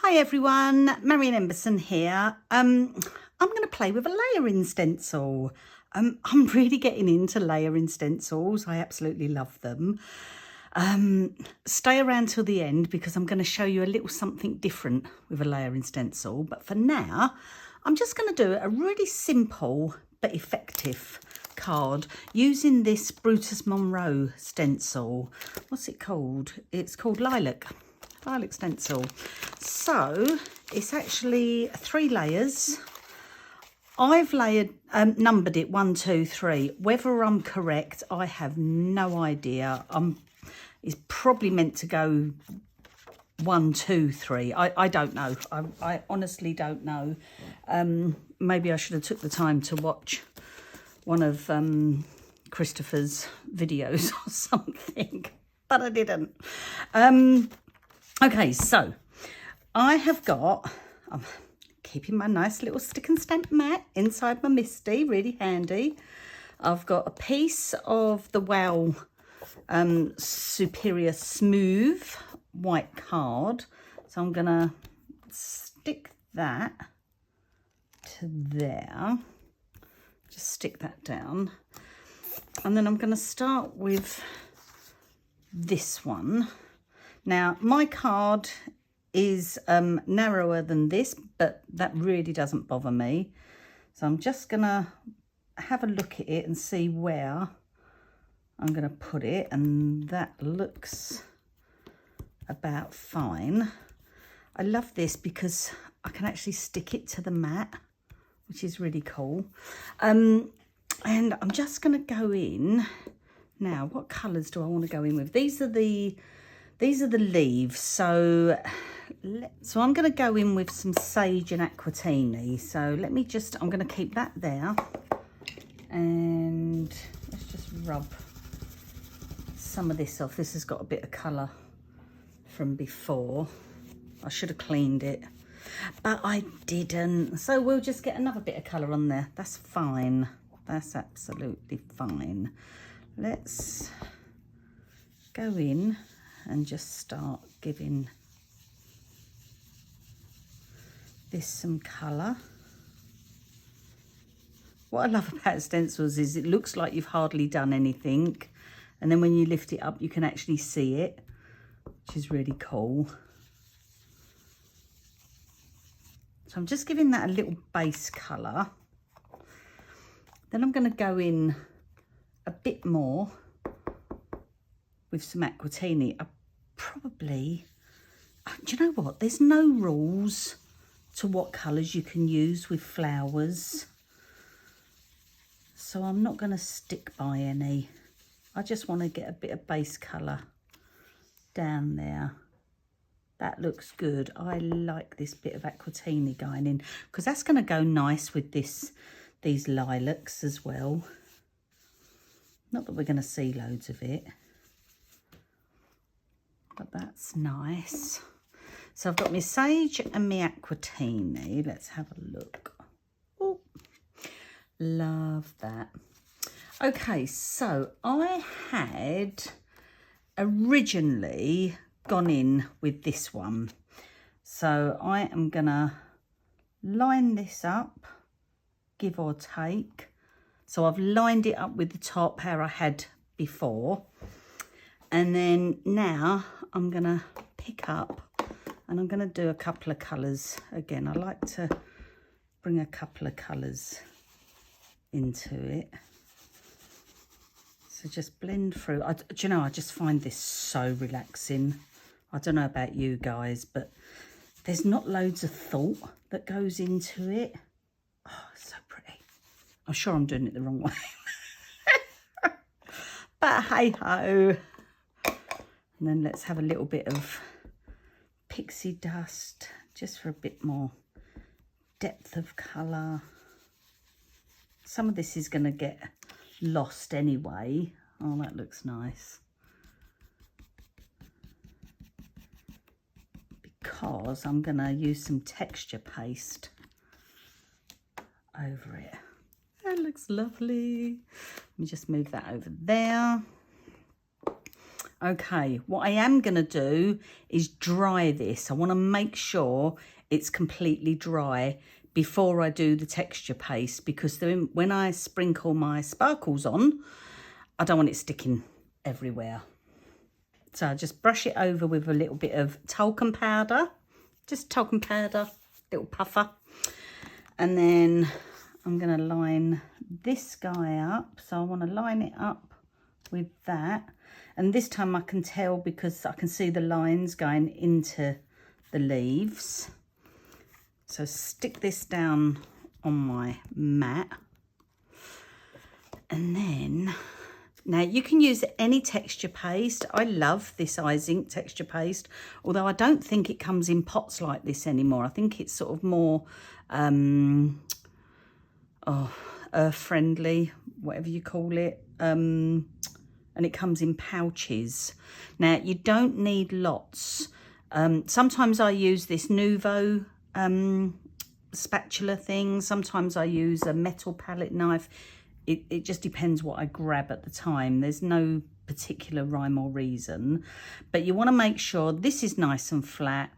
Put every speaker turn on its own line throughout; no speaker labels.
Hi everyone, Marion Emberson here. I'm going to play with a layering stencil. I'm really getting into layering stencils. I absolutely love them. Stay around till the end because I'm going to show you a little something different with a layering stencil. But for now, I'm just going to do a really simple but effective card using this Brutus Monroe stencil. What's it called? It's called Lilac stencil. So it's actually 3 layers. I've numbered it 1, 2, 3. Whether I'm correct, I have no idea. It's probably meant to go 1, 2, 3. I don't know. I honestly don't know. Maybe I should have took the time to watch one of Christopher's videos or something, but I didn't. Okay, so I have got, I'm keeping my nice little stick and stamp mat inside my Misty, really handy. I've got a piece of the Wow Superior Smooth white card. So I'm going to stick that to there. Just stick that down. And then I'm going to start with this one. Now, my card is narrower than this, but that really doesn't bother me. So I'm just going to have a look at it and see where I'm going to put it. And that looks about fine. I love this because I can actually stick it to the mat, which is really cool. And I'm just going to go in. Now, what colours do I want to go in with? These are the leaves, so I'm going to go in with some sage and aquatini. So I'm going to keep that there, and let's just rub some of this off. This has got a bit of colour from before. I should have cleaned it, but I didn't. So we'll just get another bit of colour on there. That's fine. That's absolutely fine. Let's go in and just start giving this some colour. What I love about stencils is it looks like you've hardly done anything, and then when you lift it up you can actually see it, which is really cool. So I'm just giving that a little base colour. Then I'm going to go in a bit more with some aquatini. Do you know what? There's no rules to what colours you can use with flowers. So I'm not going to stick by any. I just want to get a bit of base colour down there. That looks good. I like this bit of aquatini going in because that's going to go nice with these lilacs as well. Not that we're going to see loads of it, but that's nice. So I've got my sage and my aquatini. Let's have a look. Oh, love that. Okay, so I had originally gone in with this one. So I am going to line this up, give or take. So I've lined it up with the top how I had before. And then now I'm going to pick up and I'm going to do a couple of colours. Again, I like to bring a couple of colours into it. So just blend through. Do you know, I just find this so relaxing. I don't know about you guys, but there's not loads of thought that goes into it. Oh, it's so pretty. I'm sure I'm doing it the wrong way. But hey ho. And then let's have a little bit of pixie dust just for a bit more depth of colour. Some of this is going to get lost anyway. Oh, that looks nice. Because I'm going to use some texture paste over it. That looks lovely. Let me just move that over there. Okay, what I am going to do is dry this. I want to make sure it's completely dry before I do the texture paste, because then when I sprinkle my sparkles on, I don't want it sticking everywhere. So I just brush it over with a little bit of talcum powder, just talcum powder, little puffer. And then I'm going to line this guy up. So I want to line it up with that. And this time I can tell because I can see the lines going into the leaves. So stick this down on my mat. And then, now you can use any texture paste. I love this Eyes Ink texture paste, although I don't think it comes in pots like this anymore. I think it's sort of more earth friendly, whatever you call it. And it comes in pouches. Now, you don't need lots. Sometimes I use this Nouveau spatula thing. Sometimes I use a metal palette knife. It just depends what I grab at the time. There's no particular rhyme or reason. But you want to make sure this is nice and flat.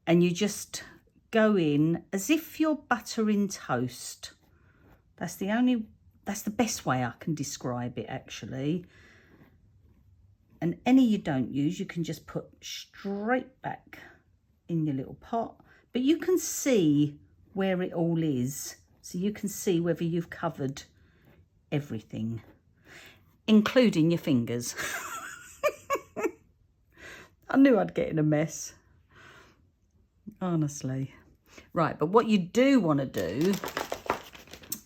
And you just go in as if you're buttering toast. That's the best way I can describe it, actually. And any you don't use, you can just put straight back in your little pot. But you can see where it all is. So you can see whether you've covered everything, including your fingers. I knew I'd get in a mess, honestly. Right, but what you do want to do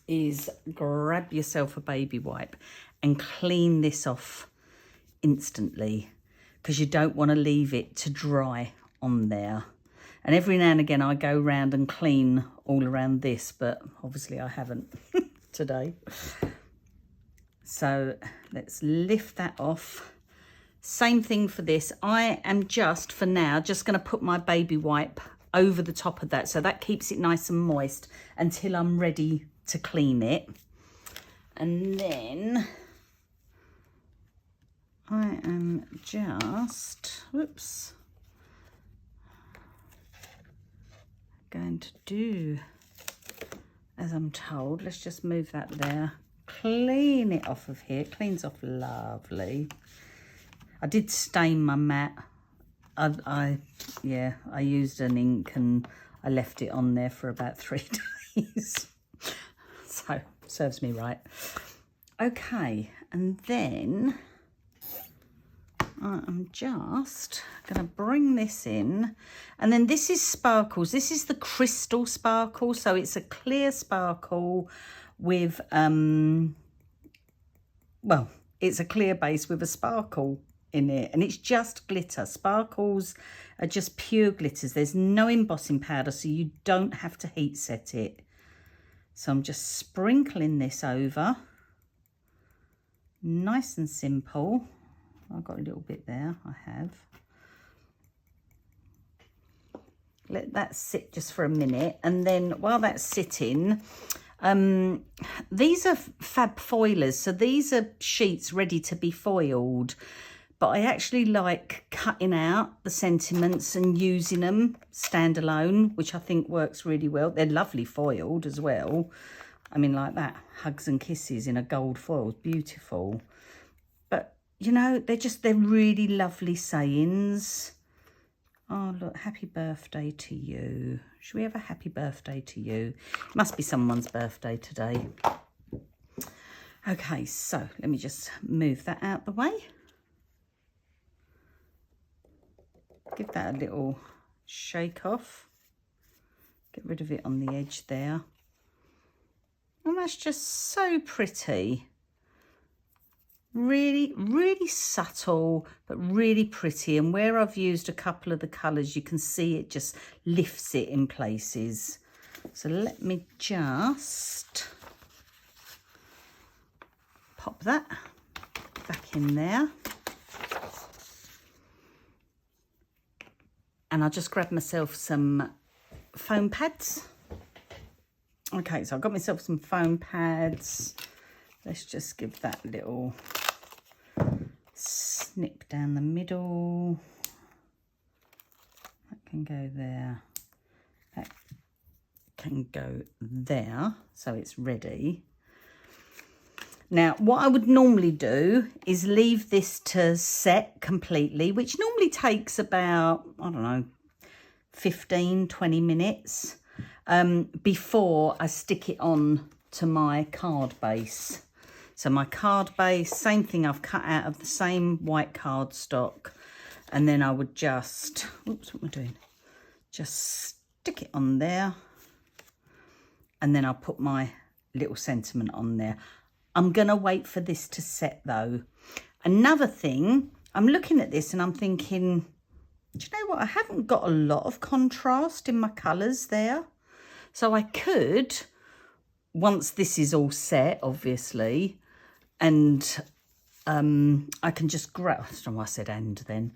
is grab yourself a baby wipe and clean this off instantly, because you don't want to leave it to dry on there. And every now and again I go around and clean all around this, but obviously I haven't today. So let's lift that off. Same thing for this. I am just, for now, just going to put my baby wipe over the top of that, so that keeps it nice and moist until I'm ready to clean it. And then I am just, whoops, going to do as I'm told. Let's just move that there. Clean it off of here. It cleans off lovely. I did stain my mat. I used an ink and I left it on there for about 3 days. So serves me right. Okay, and then I'm just going to bring this in, and then this is sparkles. This is the crystal sparkle, so it's a clear sparkle with well, it's a clear base with a sparkle in it, and it's just glitter. Sparkles are just pure glitters. There's no embossing powder, so you don't have to heat set it. So I'm just sprinkling this over, nice and simple. I've got a little bit there, I have. Let that sit just for a minute, and then while that's sitting, these are fab foilers, so these are sheets ready to be foiled, but I actually like cutting out the sentiments and using them standalone, which I think works really well. They're lovely foiled as well. I mean, like that, Hugs and Kisses in a gold foil is beautiful. But, you know, they're really lovely sayings. Oh, look, happy birthday to you. Should we have a happy birthday to you? It must be someone's birthday today. Okay, so let me just move that out the way. Give that a little shake off. Get rid of it on the edge there. And that's just so pretty. Really, really subtle, but really pretty. And where I've used a couple of the colours, you can see it just lifts it in places. So let me just pop that back in there. And I'll just grab myself some foam pads. Okay, so I've got myself some foam pads. Let's just give that a little snip down the middle. That can go there. That can go there, so it's ready. Now, what I would normally do is leave this to set completely, which normally takes about, I don't know, 15, 20 minutes before I stick it on to my card base. So my card base, same thing, I've cut out of the same white cardstock, and then I would just, oops, what am I doing? Just stick it on there, and then I'll put my little sentiment on there. I'm going to wait for this to set though. Another thing, I'm looking at this and I'm thinking, do you know what? I haven't got a lot of contrast in my colours there. So I could, once this is all set, obviously, and I can just grab, I don't know why I said and then,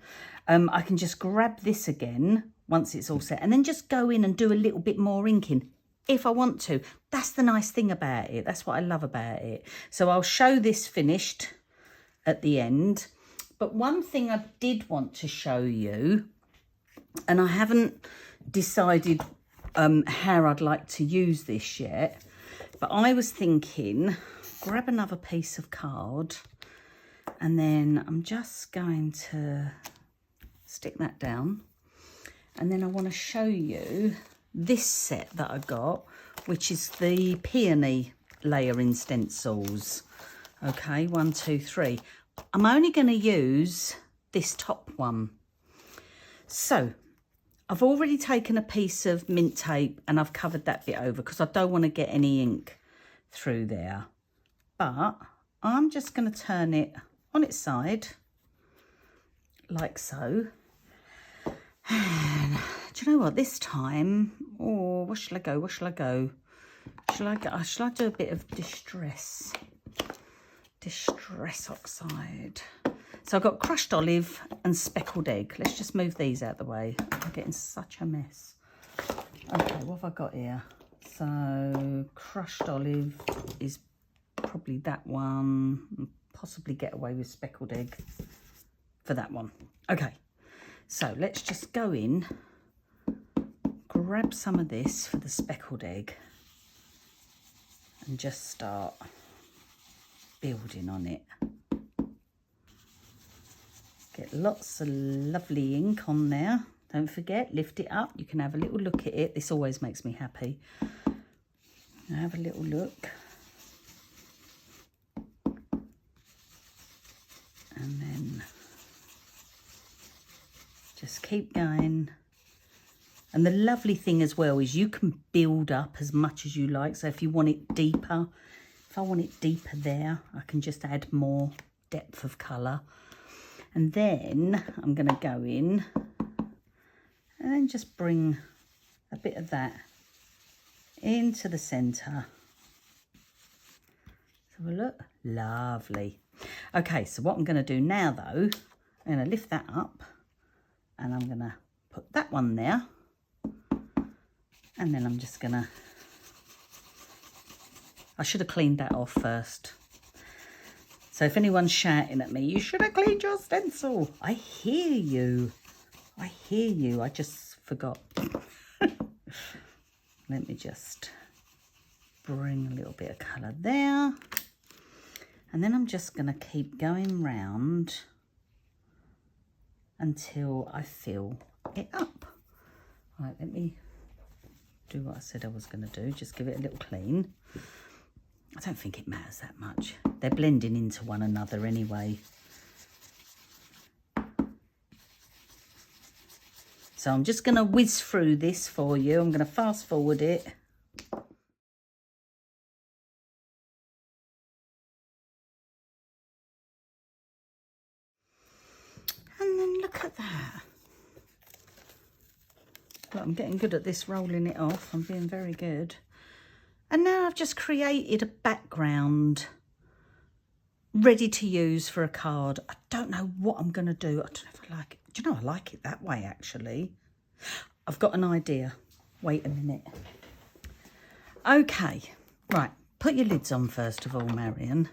I can just grab this again once it's all set and then just go in and do a little bit more inking if I want to. That's the nice thing about it. That's what I love about it. So I'll show this finished at the end. But one thing I did want to show you, and I haven't decided how I'd like to use this yet, but I was thinking, grab another piece of card, and then I'm just going to stick that down. And then I want to show you this set that I got, which is the Peony layering stencils. Okay, 1, 2, 3. I'm only going to use this top one. So I've already taken a piece of mint tape and I've covered that bit over because I don't want to get any ink through there. But I'm just going to turn it on its side like so. And do you know what, this time, oh, what shall I go? What shall I go? Shall I do a bit of distress oxide? So I've got crushed olive and speckled egg. Let's just move these out of the way. I'm getting such a mess. Okay, what have I got here? So crushed olive is probably that one. Possibly get away with speckled egg for that one. Okay, so let's just go in, grab some of this for the speckled egg and just start building on it. Get lots of lovely ink on there. Don't forget, lift it up. You can have a little look at it. This always makes me happy. Have a little look. And then just keep going. And the lovely thing as well is you can build up as much as you like. So if you want it deeper, if I want it deeper there, I can just add more depth of colour. And then I'm going to go in and then just bring a bit of that into the centre. Have a look. Lovely. Okay, so what I'm going to do now though, I'm going to lift that up and I'm going to put that one there. And then I'm just going to, I should have cleaned that off first. So if anyone's shouting at me, you should have cleaned your stencil. I hear you. I hear you. I just forgot. Let me just bring a little bit of colour there. And then I'm just going to keep going round until I fill it up. Right, let me do what I said I was going to do. Just give it a little clean. I don't think it matters that much. They're blending into one another anyway. So I'm just going to whiz through this for you. I'm going to fast forward it. And then look at that. Look, I'm getting good at this, rolling it off. I'm being very good. And now I've just created a background ready to use for a card. I don't know what I'm going to do. I don't know if I like it. Do you know, I like it that way, actually. I've got an idea. Wait a minute. Okay, right. Put your lids on first of all, Marion.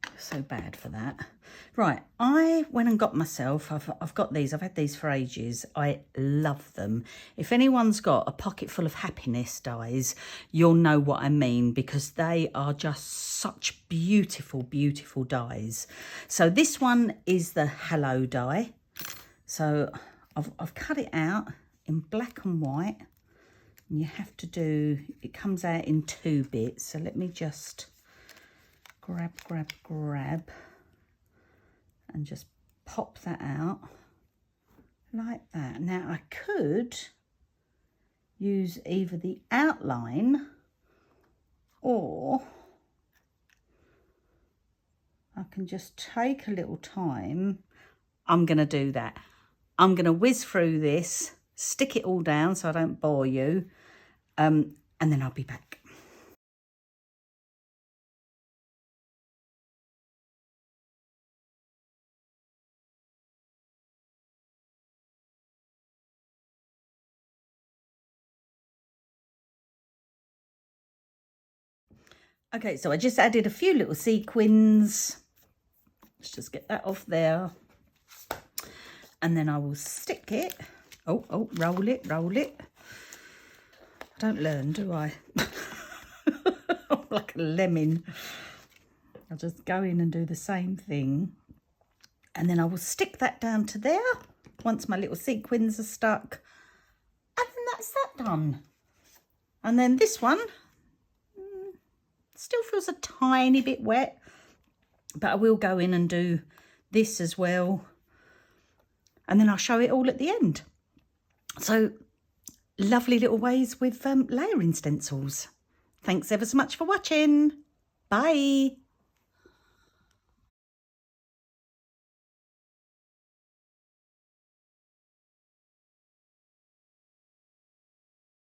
You're so bad for that. Right, I went and got myself, I've got these, I've had these for ages. I love them. If anyone's got a pocket full of happiness dies, you'll know what I mean, because they are just such beautiful, beautiful dies. So this one is the Hello die. So I've cut it out in black and white. And you have to do, it comes out in 2 bits. So let me just grab and just pop that out like that. Now I could use either the outline or I can just take a little time. I'm going to do that. I'm going to whiz through this, stick it all down so I don't bore you, and then I'll be back. Okay, so I just added a few little sequins. Let's just get that off there. And then I will stick it. Oh, roll it. I don't learn, do I? I'm like a lemon. I'll just go in and do the same thing. And then I will stick that down to there once my little sequins are stuck. And then that's that done. And then this one still feels a tiny bit wet, but I will go in and do this as well. And then I'll show it all at the end. So lovely little ways with layering stencils. Thanks ever so much for watching. Bye.